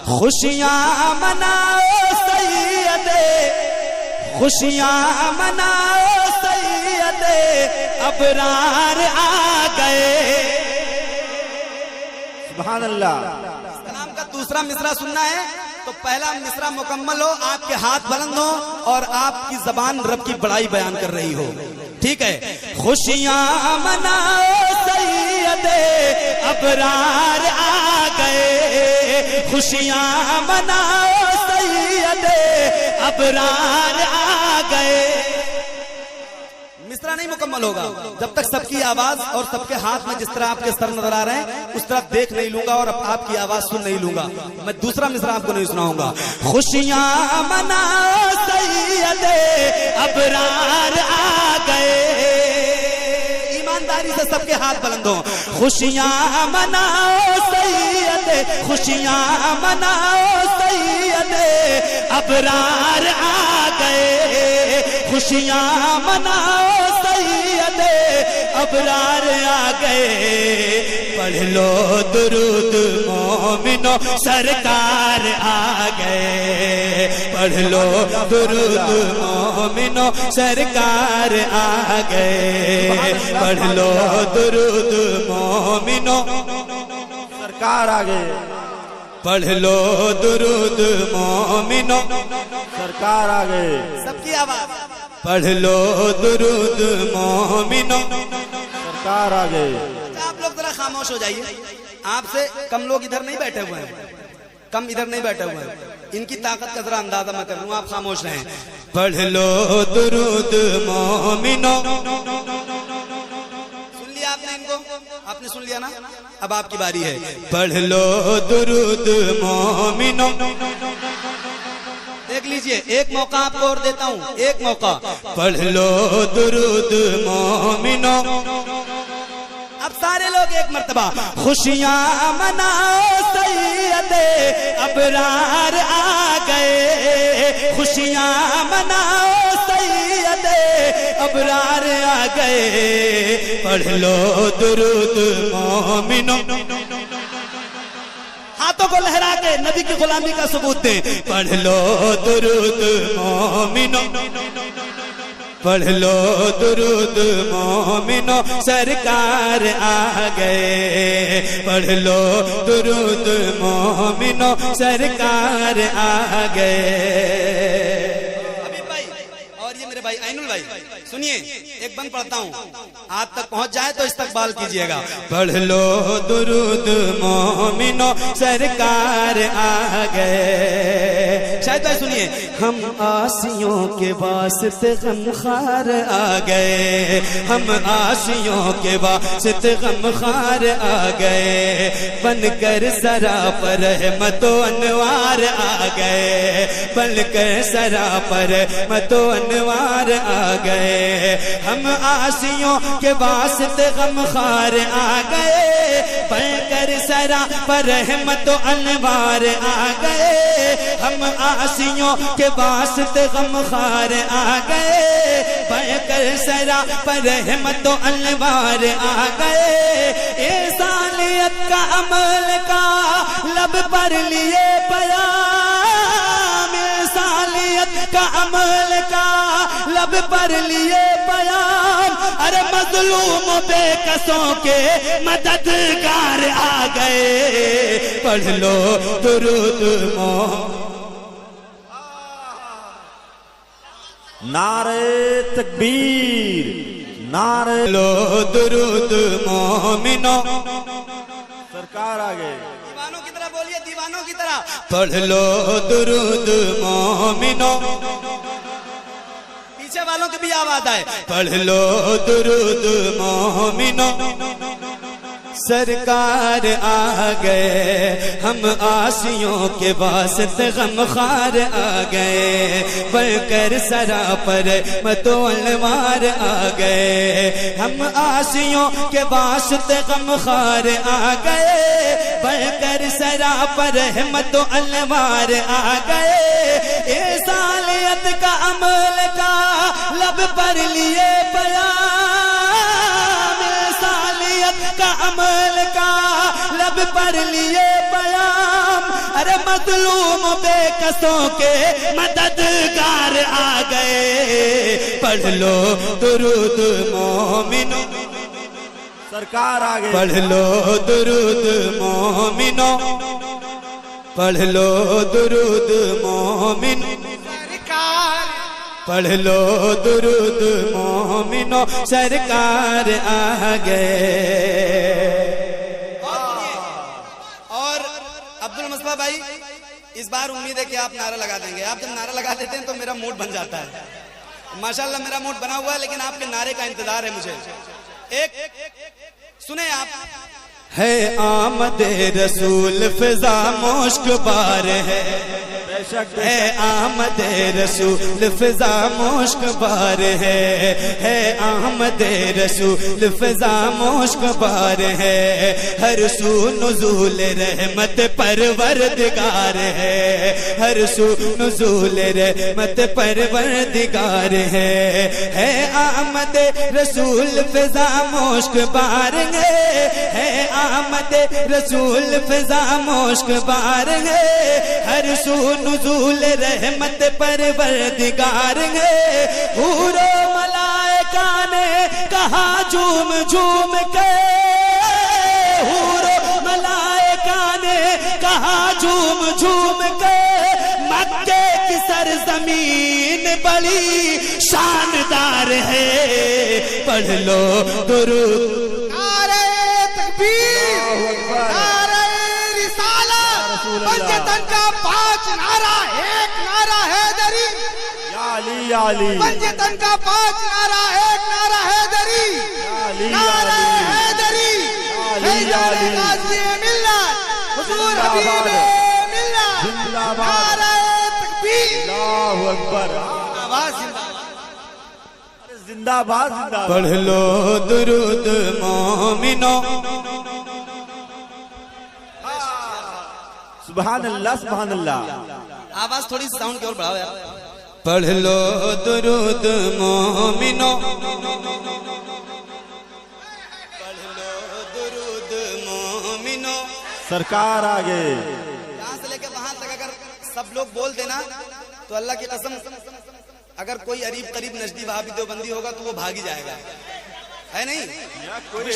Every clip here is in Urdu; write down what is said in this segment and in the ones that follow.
خوشیاں مناؤ سیدے، خوشیاں مناؤ سیدے، ابرار آ گئے۔ سبحان اللہ۔ کلام کا دوسرا مصرع سننا ہے تو پہلا مصرع مکمل ہو، آپ کے ہاتھ بلند ہو اور آپ کی زبان رب کی بڑائی بیان کر رہی ہو، ٹھیک ہے؟ خوشیاں مناؤ سیدے، ابرار آ گئے، خوشیاں مناؤ سیدے، ابرار آ گئے۔ مصرع نہیں مکمل ہوگا جب تک سب کی آواز اور سب کے ہاتھ میں جس طرح آپ کے سر نظر آ رہے ہیں اس طرح دیکھ نہیں لوں گا اور آپ کی آواز سن نہیں لوں گا۔ میں دوسرا مصرع آپ کو نہیں سناؤں گا۔ خوشیاں مناؤ سیدے، ابرار آ گئے۔ ایمانداری سے سب کے ہاتھ بلند ہوں۔ خوشیاں مناؤ سیدے، خوشیاں مناؤ سیدے، ابرار آ گئے، خوشیاں مناؤ سیدے، ابرار آ گئے۔ پڑھ لو درود مومنو، سرکار آ گئے، پڑھ لو درود مومنو، سرکار آ گئے، پڑھ لو درود مومنو، سرکار آ گئے، پڑھ لو درود مومنو، سرکار آ گئے۔ سب کی آواز، پڑھ لو درود مومنو، سرکار آ گئے۔ آپ لوگ ذرا خاموش ہو جائیے، آپ سے کم لوگ ادھر نہیں بیٹھے ہوئے ہیں، کم ادھر نہیں بیٹھے ہوئے ہیں، ان کی طاقت کا ذرا اندازہ میں کر لوں، آپ خاموش رہیں۔ پڑھ لو درود مومنو، سن لیا آپ نے ان کو؟ آپ نے سن لیا نا؟ اب آپ کی باری ہے۔ پڑھ لو درود مومنو، دیکھ لیجئے ایک موقع آپ کو اور دیتا ہوں، ایک موقع۔ پڑھ لو درود مومنو، اب سارے لوگ ایک مرتبہ۔ خوشیاں مناؤ سیدے، ابرار آ گئے، خوشیاں مناؤ سیدے، ابرار آ گئے، پڑھ لو درود مومنو۔ ہاتھوں کو لہرا کے نبی کی غلامی کا ثبوت دیں۔ پڑھ لو درود مومنو، پڑھ لو درود مومنو، سرکار آ گئے، پڑھ لو درود مومنو، سرکار آ گئے۔ حبیب بھائی اور یہ میرے بھائی عینل بھائی سنیے، ایک بند پڑھتا ہوں، آپ تک پہنچ جائے تو استقبال کیجئے گا۔ پڑھ لو درود مومنو، سرکار آ گئے۔ شاید بھائی سنیے، ہم آسیوں کے واسطے غمخوار آ گئے، ہم آسیوں کے واسطے غمخوار آ گئے، بن کر سراپر رحمت و انوار آ گئے، بن کر سراپر رحمت و انوار آ گئے، ہم آسیوں کے واسطے غمخوار آ گئے، بن کر سراپر رحمت و انوار آ گئے، ہم آسیوں کے واسطے غمخوار آ گئے، بن کر سراپر رحمت و انوار آ گئے، انسانیت کا عمل کا لب پر لیے پیام، انسانیت کا عمل کا لب پر لیے پیام، ارے مظلوم بے کسوں کے مددگار آ گئے، پڑھ لو درود مومنو۔ نعرہ تکبیر، نعرہ لو درود مومنو، سرکار آ گئے۔ دیوانوں کی طرح بولیے، دیوانوں کی طرح۔ پڑھ لو درود مومنو، پیچھے والوں کی بھی آواز آئے۔ پڑھ لو درود مومنو، سرکار آ گئے، ہم آسیوں کے واسطے غمخوار آ گئے، بڑھ کر سراپر رحمت و انوار آ گئے، ہم آسیوں کے واسطے غمخوار آ گئے، بڑھ کر سراپر رحمت و انوار آ گئے، انسانیت کا عمل کا لب پر لیے پیام، شریعت کا عمل کا لب پر لیے پیام، ارے مظلوم بے کسوں کے مددگار آ گئے، پڑھ لو درود مومنو، سرکار آ گئے، پڑھ لو درود مومنو، پڑھ لو درود مومن، پڑھ لو درود مومنو، سرکار آ گئے۔ اور عبد المصطفیٰ بھائی اس بار امید ہے کہ آپ نعرہ لگا دیں گے۔ آپ جب نعرہ لگا دیتے ہیں تو میرا موڈ بن جاتا ہے، ماشاءاللہ میرا موڈ بنا ہوا ہے، لیکن آپ کے نعرے کا انتظار ہے مجھے۔ ایک سنیں آپ، ہے آمد رسول فضا مشک بار ہے، ہے آمد رسول فضا مشک بار ہے آمد رسول فضا مشک بار ہے، ہر سو نزول رحمت پروردگار ہے، ہر سو نزول رحمت پروردگار ہے آمد رسول فضا مشک بار ہے آمد رسول فضا مشک بار ہے، ہر سو نزول رحمت پروردگار ہے، حور و ملائکہ نے کہا جھوم جھوم کے، حور و ملائکہ نے کہا جھوم جھوم کے، مکے کی سرزمین بڑی شاندار ہے، پڑھ لو درود، پنجتن کا 5 نعرہ، ایک نعرہ حیدری، یا علی یا علی، پنجتن کا 5 نعرہ، ایک نعرہ حیدری، نعرہ حیدری، حیدر غازی ملت، حضور حبیب ملت، نعرہ تکبیر، اللہ اکبر، زندہ باد زندہ باد۔ پڑھ لو درود مومنو، سبحان اللہ سبحان اللہ، آواز تھوڑی سی ساؤنڈ کی اور بڑھاؤ یار، پڑھ لو درود مومنو، پڑھ لو درود مومنو، سرکار آ گئے، یہاں سے لے کے وہاں تک اگر سب لوگ بول دینا تو اللہ کی قسم اگر کوئی قریب قریب نزدیک وہابی دیوبندی ہوگا تو وہ بھاگ ہی جائے گا، ہے نہیں؟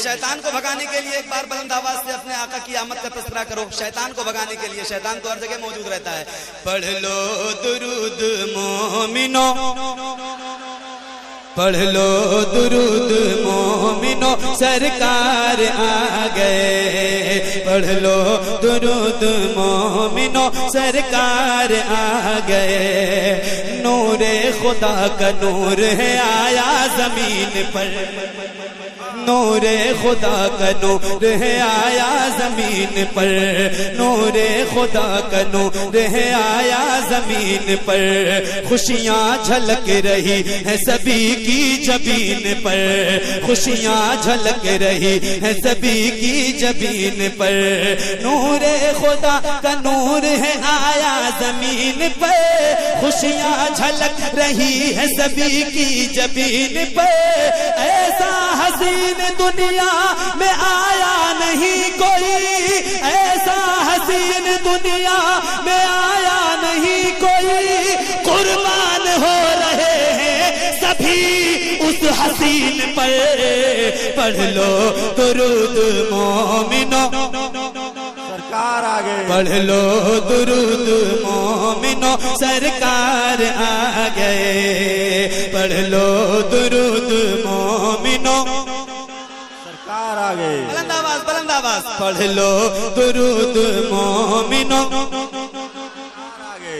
شیطان کو بھگانے کے لیے ایک بار بلند آواز سے اپنے آقا کی آمد کا تذکرہ کرو، شیطان کو بھگانے کے لیے، شیطان تو ہر جگہ موجود رہتا ہے۔ پڑھ لو درود مومنو، پڑھ لو درود مومنو، سرکار آ گئے، پڑھ لو درود مومنو، سرکار آ گئے، نور خدا کا نور ہے آیا زمین پر، نور خدا کا نور ہے آیا زمین پر، نور خدا کا نور ہے آیا زمین پر، خوشیاں جھلک رہی ہیں سبھی کی جبین پر، خوشیاں جھلک رہی ہیں سبھی کی جبین پر، نور خدا کا نور ہے آیا زمین پر، خوشیاں جھلک رہی ہیں سبھی کی جبین پر، ایسا حسین دنیا میں آیا نہیں کوئی، ایسا حسین دنیا میں آیا نہیں کوئی، قربان ہو رہے ہیں سبھی اس حسین پر، پڑھ لو درود مومنو، سرکار آ گئے، پڑھ لو درود مومنو، سرکار آ گئے، پڑھ لو درود مومنو، سرکار آ گئے، بلند آواز بلند آواز، پڑھ لو درود مومنو،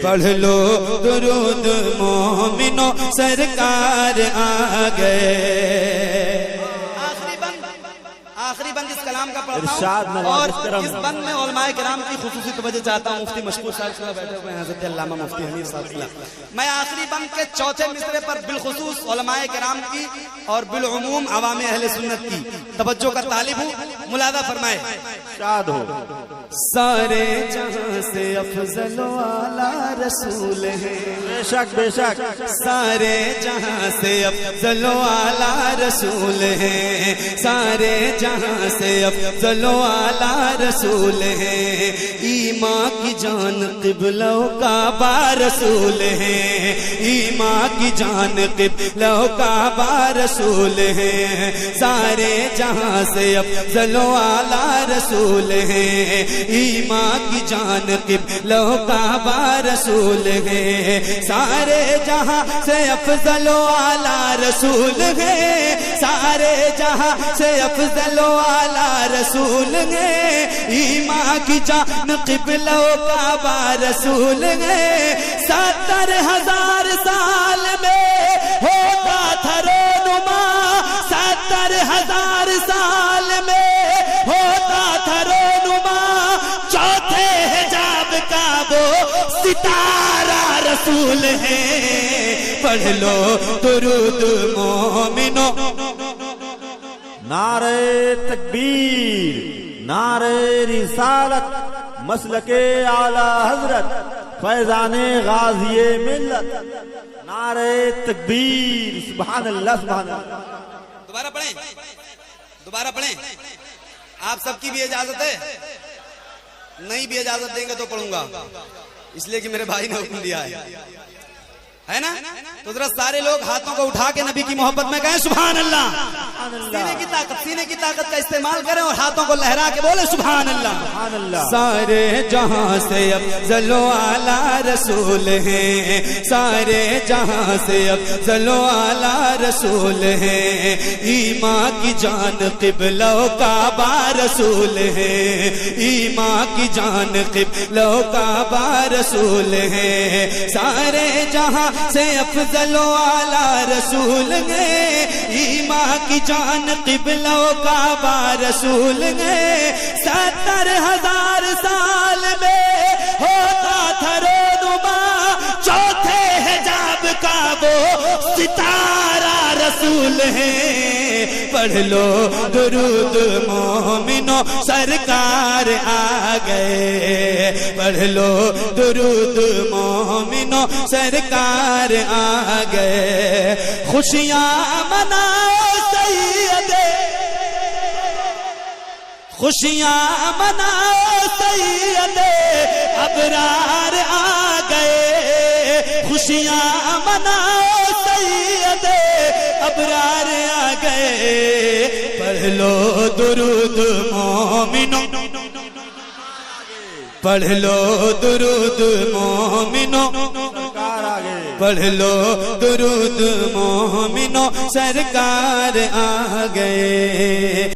پڑھ لو درود مومنو، سرکار آ گئے۔ آخری بند اس کلام کا پڑھتا ہوں اور اس بند میں علماء کرام کی خصوصی توجہ چاہتا ہوں، مفتی مشکور صاحب بیٹھے ہوئے ہیں، حضرت علامہ مفتی حنیف صاحب۔ میں آخری بند کے چوتھے مصرے پر بالخصوص علماء کرام کی اور بالعموم عوام اہل سنت کی توجہ کا طالب ہوں، ملاحظہ فرمائے، شاد ہو۔ سارے جہاں سے افضل و اعلیٰ رسول ہے، بے شک بے شک، سارے جہاں سے افضل و اعلیٰ رسول ہے، سارے جہاں سے افضل و اعلیٰ رسول ہے، ایمان کی جان قبلہ و کعبہ رسول ہے، ایمان کی جان قبلہ و کعبہ رسول ہے، سارے جہاں سے افضل و اعلیٰ رسول ہے، ایمان کی جان قبلہ و کعبہ رسول ہے، سارے جہاں سے افضل و اعلیٰ رسول ہے، سارے جہاں سے افضل و اعلیٰ رسول ہے، ایمان کی جان قبلہ و کعبہ رسول ہے، 70,000 سال میں ہوتا تھا رونما، 70,000 سال میں ہوتا تھا رونما، چوتھے حجاب کا وہ ستارہ رسول ہے، پڑھ لو درود مومنو، نعرہ تکبیر، نعرہ رسالت، مسلک اعلی حضرت، فیضان غازی ملت، نعرہ تکبیر، سبحان اللہ سبحان اللہ۔ دوبارہ پڑھیں، دوبارہ پڑھیں، آپ سب کی بھی اجازت ہے؟ نہیں بھی اجازت دیں گے تو پڑھوں گا، اس لیے کہ میرے بھائی نے حکم دیا ہے نا؟ تو ذرا سارے لوگ ہاتھوں کو اٹھا کے نبی کی محبت میں کہیں سبحان اللہ، سینے کی طاقت کا استعمال کریں اور ہاتھوں کو لہرا کے بولے سبحان اللہ۔ سبحان اللہ۔ سارے جہاں سے افضل و اعلیٰ رسول ہیں، سارے جہاں سے افضل و اعلیٰ رسول ہیں، ایمان کی جان قبلہ و کعبہ رسول ہے، ایمان کی جان قبلہ و کعبہ رسول ہے، سارے جہاں سے افضل و اعلیٰ رسول ہے، ایمان کی جان قبلہ و کعبہ رسول ہے، 70,000 سال میں ہوتا تھا رونما، چوتھے حجاب کا وہ ستارہ رسول ہے، پڑھ لو درود مومنو، سرکار آ گئے، پڑھ لو درود مومنو، سرکار آ گئے، خوشیاں مناؤ سیدے، خوشیاں مناؤ سیدے، ابرار آ گئے، خوشیاں مناؤ سیدے، ابرار آ گئے، پڑھ لو درود مومنو، پڑھ لو درود مومنو، سرکار آگے، پڑھ لو درود مومنو، سرکار آ گئے۔